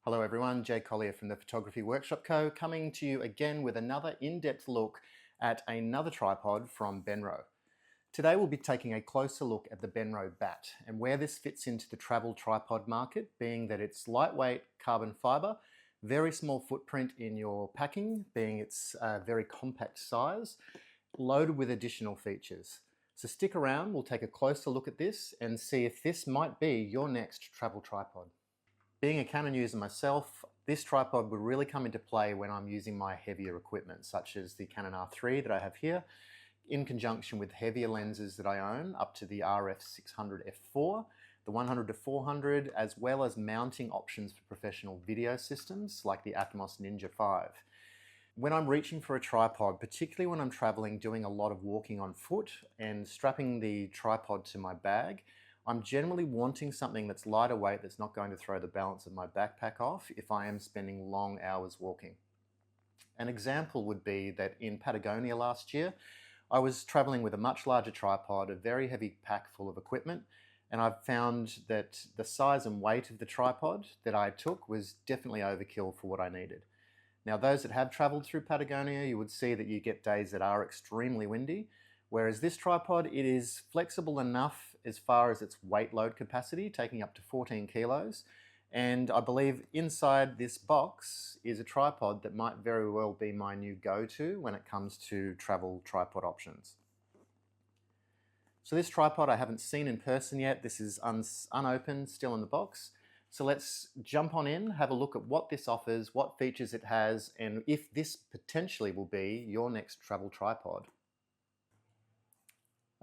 Hello everyone, Jay Collier from the Photography Workshop Co. coming to you again with another in-depth look at another tripod from Benro. Today we'll be taking a closer look at the Benro Bat and where this fits into the travel tripod market, being that it's lightweight carbon fiber, very small footprint in your packing, being its very compact size, loaded with additional features. So stick around, we'll take a closer look at this and see if this might be your next travel tripod. Being a Canon user myself, this tripod would really come into play when I'm using my heavier equipment, such as the Canon R3 that I have here, in conjunction with heavier lenses that I own, up to the RF600 f4, the 100-400, as well as mounting options for professional video systems like the Atmos Ninja 5. When I'm reaching for a tripod, particularly when I'm traveling, doing a lot of walking on foot and strapping the tripod to my bag, I'm generally wanting something that's lighter weight, that's not going to throw the balance of my backpack off if I am spending long hours walking. An example would be that in Patagonia last year, I was traveling with a much larger tripod, a very heavy pack full of equipment, and I've found that the size and weight of the tripod that I took was definitely overkill for what I needed. Now, those that have traveled through Patagonia, you would see that you get days that are extremely windy, whereas this tripod, it is flexible enough as far as its weight load capacity, taking up to 14 kilos. And I believe inside this box is a tripod that might very well be my new go-to when it comes to travel tripod options. So this tripod I haven't seen in person yet. This is unopened, still in the box. So let's jump on in, have a look at what this offers, what features it has, and if this potentially will be your next travel tripod.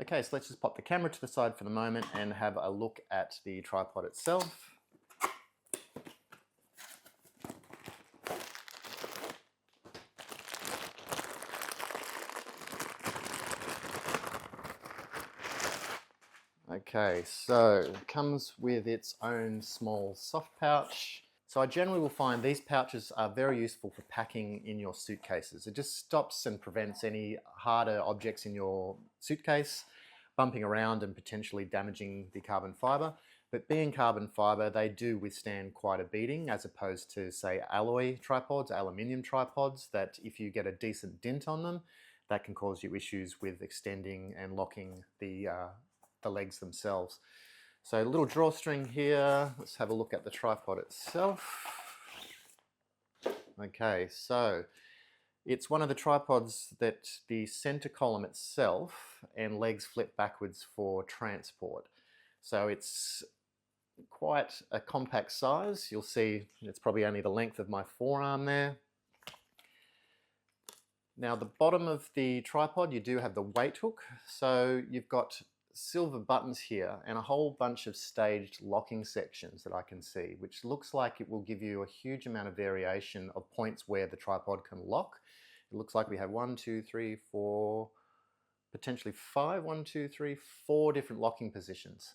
Okay, so let's just pop the camera to the side for the moment and have a look at the tripod itself. Okay, so it comes with its own small soft pouch. So I generally will find these pouches are very useful for packing in your suitcases. It just stops and prevents any harder objects in your suitcase bumping around and potentially damaging the carbon fiber. But being carbon fiber, they do withstand quite a beating as opposed to, say, alloy tripods, aluminium tripods, that if you get a decent dent on them, that can cause you issues with extending and locking the legs themselves. So a little drawstring here. Let's have a look at the tripod itself. Okay, so it's one of the tripods that the center column itself and legs flip backwards for transport. So it's quite a compact size. You'll see it's probably only the length of my forearm there. Now the bottom of the tripod, you do have the weight hook. So you've got silver buttons here and a whole bunch of staged locking sections that I can see, which looks like it will give you a huge amount of variation of points where the tripod can lock. It looks like we have 1, 2, 3, 4, potentially 5, 1, 2, 3, 4 different locking positions.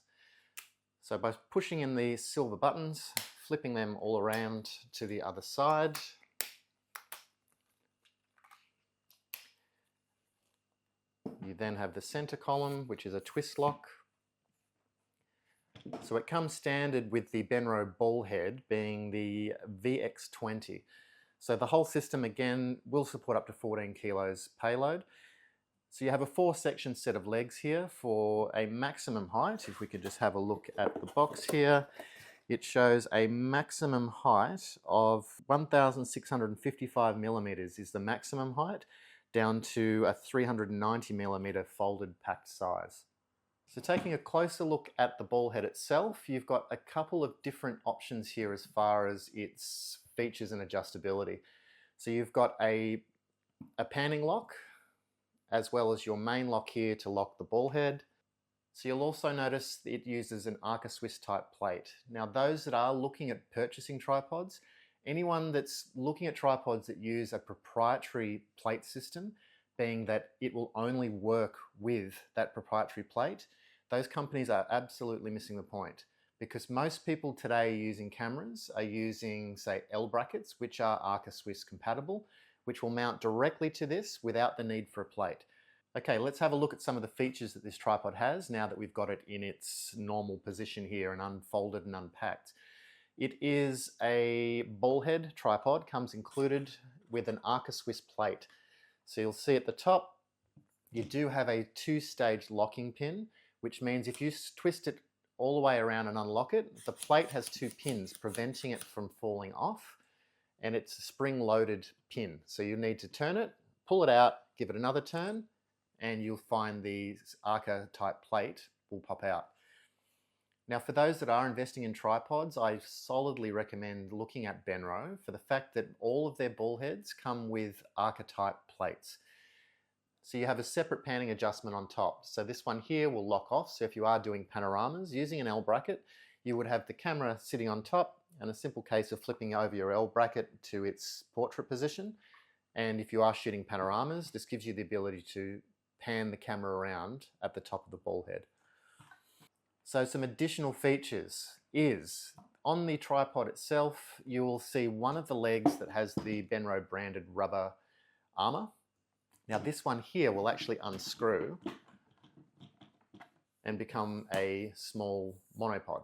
So by pushing in the silver buttons, flipping them all around to the other side, you then have the center column, which is a twist lock. So it comes standard with the Benro ball head being the VX20. So the whole system again will support up to 14 kilos payload. So you have a 4-section set of legs here for a maximum height. If we could just have a look at the box here, it shows a maximum height of 1,655 millimeters is the maximum height, down to a 390 millimeter folded packed size. So taking a closer look at the ball head itself, you've got a couple of different options here as far as its features and adjustability. So you've got a panning lock, as well as your main lock here to lock the ball head. So you'll also notice it uses an Arca Swiss type plate. Now those that are looking at purchasing tripods, anyone that's looking at tripods that use a proprietary plate system, being that it will only work with that proprietary plate, those companies are absolutely missing the point, because most people today using cameras are using, say, L brackets, which are Arca Swiss compatible, which will mount directly to this without the need for a plate. Okay, let's have a look at some of the features that this tripod has now that we've got it in its normal position here and unfolded and unpacked. It is a ball head tripod, comes included with an Arca Swiss plate. So you'll see at the top, you do have a two-stage locking pin, which means if you twist it all the way around and unlock it, the plate has two pins preventing it from falling off, and it's a spring-loaded pin. So you need to turn it, pull it out, give it another turn, and you'll find the Arca type plate will pop out. Now, for those that are investing in tripods, I solidly recommend looking at Benro for the fact that all of their ball heads come with Arca type plates. So you have a separate panning adjustment on top. So this one here will lock off. So if you are doing panoramas using an L bracket, you would have the camera sitting on top and a simple case of flipping over your L bracket to its portrait position. And if you are shooting panoramas, this gives you the ability to pan the camera around at the top of the ball head. So some additional features is, on the tripod itself, you will see one of the legs that has the Benro branded rubber armor. Now this one here will actually unscrew and become a small monopod.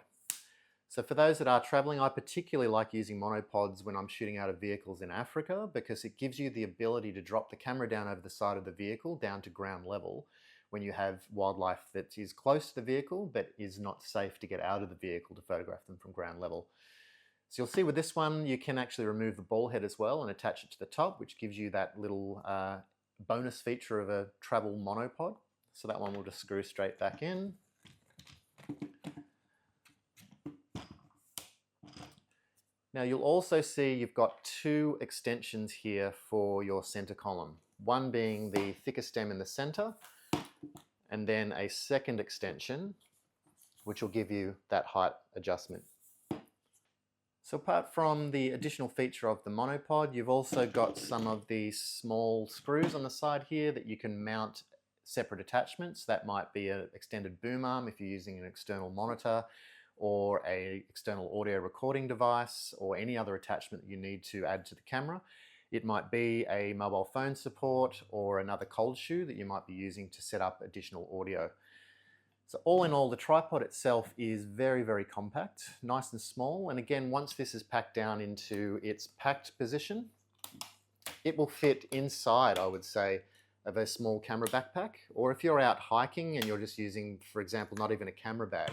So for those that are traveling, I particularly like using monopods when I'm shooting out of vehicles in Africa because it gives you the ability to drop the camera down over the side of the vehicle down to ground level when you have wildlife that is close to the vehicle but is not safe to get out of the vehicle to photograph them from ground level. So you'll see with this one, you can actually remove the ball head as well and attach it to the top, which gives you that little bonus feature of a travel monopod. So that one will just screw straight back in. Now you'll also see you've got two extensions here for your center column. One being the thicker stem in the center, and then a second extension, which will give you that height adjustment. So apart from the additional feature of the monopod, you've also got some of the small screws on the side here that you can mount separate attachments. That might be an extended boom arm if you're using an external monitor, or an external audio recording device, or any other attachment that you need to add to the camera. It might be a mobile phone support or another cold shoe that you might be using to set up additional audio. So all in all, the tripod itself is very, very compact, nice and small. And again, once this is packed down into its packed position, it will fit inside, I would say, of a small camera backpack. Or if you're out hiking and you're just using, for example, not even a camera bag,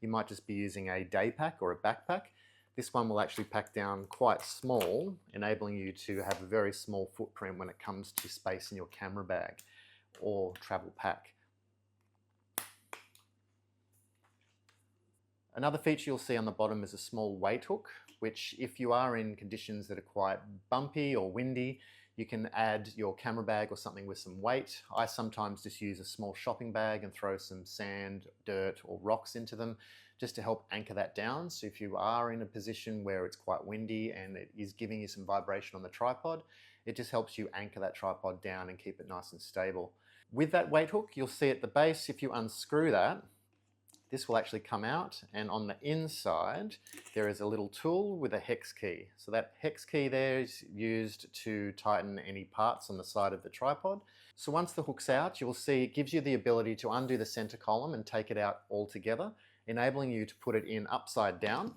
you might just be using a day pack or a backpack. This one will actually pack down quite small, enabling you to have a very small footprint when it comes to space in your camera bag or travel pack. Another feature you'll see on the bottom is a small weight hook, which if you are in conditions that are quite bumpy or windy, you can add your camera bag or something with some weight. I sometimes just use a small shopping bag and throw some sand, dirt or rocks into them just to help anchor that down. So if you are in a position where it's quite windy and it is giving you some vibration on the tripod, it just helps you anchor that tripod down and keep it nice and stable. With that weight hook, you'll see at the base, if you unscrew that, this will actually come out, and on the inside there is a little tool with a hex key. So that hex key there is used to tighten any parts on the side of the tripod. So once the hook's out, you will see it gives you the ability to undo the center column and take it out altogether, enabling you to put it in upside down,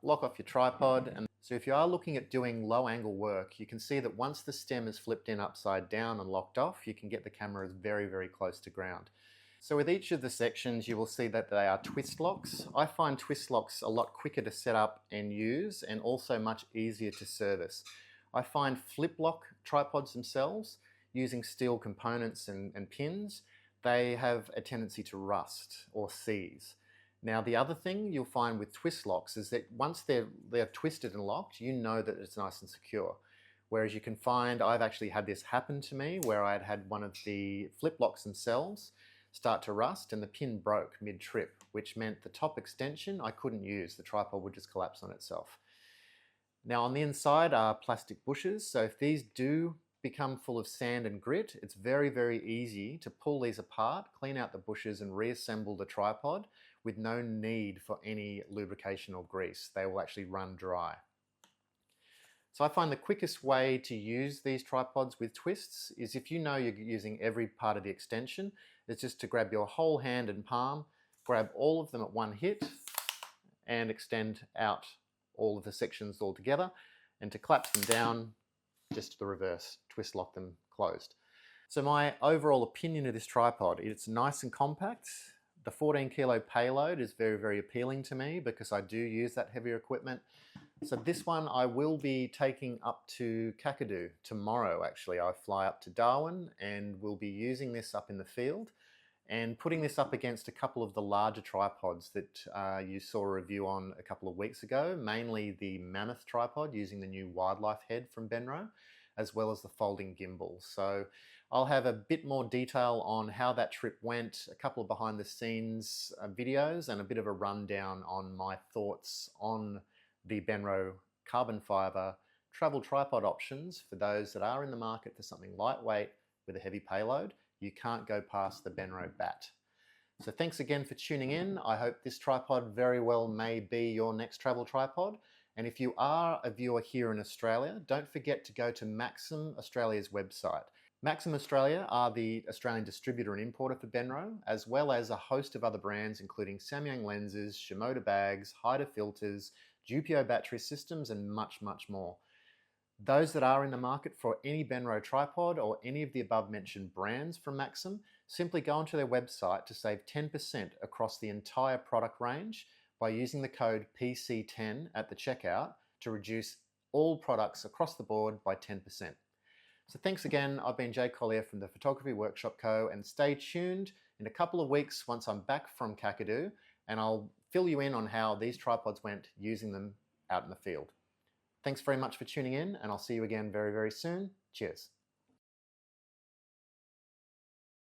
lock off your tripod. And so if you are looking at doing low angle work, you can see that once the stem is flipped in upside down and locked off, you can get the camera very, very close to ground. So with each of the sections, you will see that they are twist locks. I find twist locks a lot quicker to set up and use, and also much easier to service. I find flip lock tripods themselves, using steel components and pins, they have a tendency to rust or seize. Now the other thing you'll find with twist locks is that once they're twisted and locked, you know that it's nice and secure. Whereas you can find, I've actually had this happen to me where I had one of the flip locks themselves start to rust and the pin broke mid-trip, which meant the top extension I couldn't use. The tripod would just collapse on itself. Now on the inside are plastic bushes, so if these do become full of sand and grit, it's very, very easy to pull these apart, clean out the bushes and reassemble the tripod with no need for any lubrication or grease. They will actually run dry. So I find the quickest way to use these tripods with twists is, if you know you're using every part of the extension, it's just to grab your whole hand and palm, grab all of them at one hit and extend out all of the sections all together. And to collapse them down, just the reverse, twist lock them closed. So my overall opinion of this tripod, it's nice and compact. The 14 kilo payload is very, very appealing to me because I do use that heavier equipment. So this one I will be taking up to Kakadu tomorrow. Actually, I fly up to Darwin and we'll be using this up in the field and putting this up against a couple of the larger tripods that you saw a review on a couple of weeks ago, mainly the Mammoth tripod using the new wildlife head from Benro, as well as the folding gimbal. So I'll have a bit more detail on how that trip went, a couple of behind the scenes videos, and a bit of a rundown on my thoughts on the Benro carbon fiber travel tripod options for those that are in the market for something lightweight with a heavy payload. You can't go past the Benro Bat. So thanks again for tuning in. I hope this tripod very well may be your next travel tripod. And if you are a viewer here in Australia, don't forget to go to Maxim Australia's website. Maxim Australia are the Australian distributor and importer for Benro, as well as a host of other brands including Samyang lenses, Shimoda bags, Haida filters, Jupio battery systems, and much, much more. Those that are in the market for any Benro tripod or any of the above mentioned brands from Maxim, simply go onto their website to save 10% across the entire product range by using the code PC10 at the checkout to reduce all products across the board by 10%. So thanks again. I've been Jay Collier from the Photography Workshop Co. and stay tuned in a couple of weeks once I'm back from Kakadu and I'll fill you in on how these tripods went using them out in the field. Thanks very much for tuning in and I'll see you again very, very soon. Cheers.